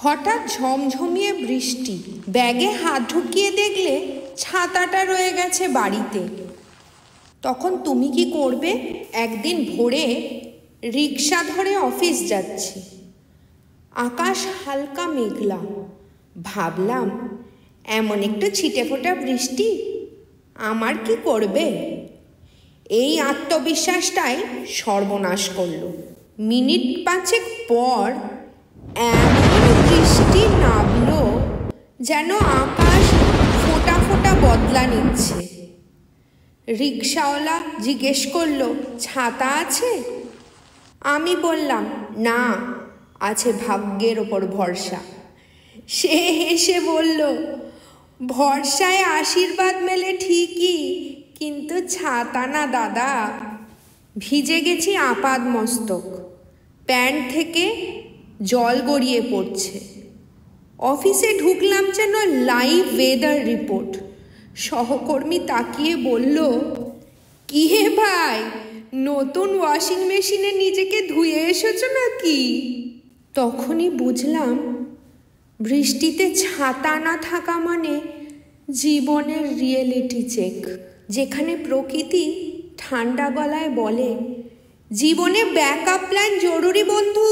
হঠাৎ ঝমঝমিয়ে বৃষ্টি। ব্যাগে হাত ঢুকিয়ে দেখলে ছাতাটা রয়ে গেছে বাড়িতে। তখন তুমি কি করবে? একদিন ভোরে রিক্সা ধরে অফিস যাচ্ছি। আকাশ হালকা মেঘলা। ভাবলাম, এমন একটু ছিটেফোঁটা বৃষ্টি আমার কি করবে? এই আত্মবিশ্বাসটাই সর্বনাশ করল। মিনিট 5 পর এমন বৃষ্টি নামলো যেন আকাশ ফোঁটা ফোঁটা বদলা নিচ্ছে। রিক্সাওয়ালা জিজ্ঞেস করলো, ছাতা আছে? আমি বললাম, না, আছে ভাগ্যের ওপর ভরসা। সে হেসে বলল, ভরসায় আশীর্বাদ মেলে ঠিকই, কিন্তু ছাতা না দাদা। ভিজে গেছি আপাদ মস্তক, প্যান্ট থেকে জল গড়িয়ে পড়ছে। অফিসে ঢুকলাম যেন লাইভ ওয়েদার রিপোর্ট। সহকর্মী তাকিয়ে বলল, কি হে ভাই, নতুন ওয়াশিং মেশিনে নিজেকে ধুয়ে এসেছো নাকি? তখনই বুঝলাম, বৃষ্টিতে ছাতা না থাকা মানে জীবনের রিয়েলিটি চেক। যেখানে প্রকৃতি ঠান্ডা গলায় বলে, জীবনে ব্যাকআপ প্ল্যান জরুরি বন্ধু।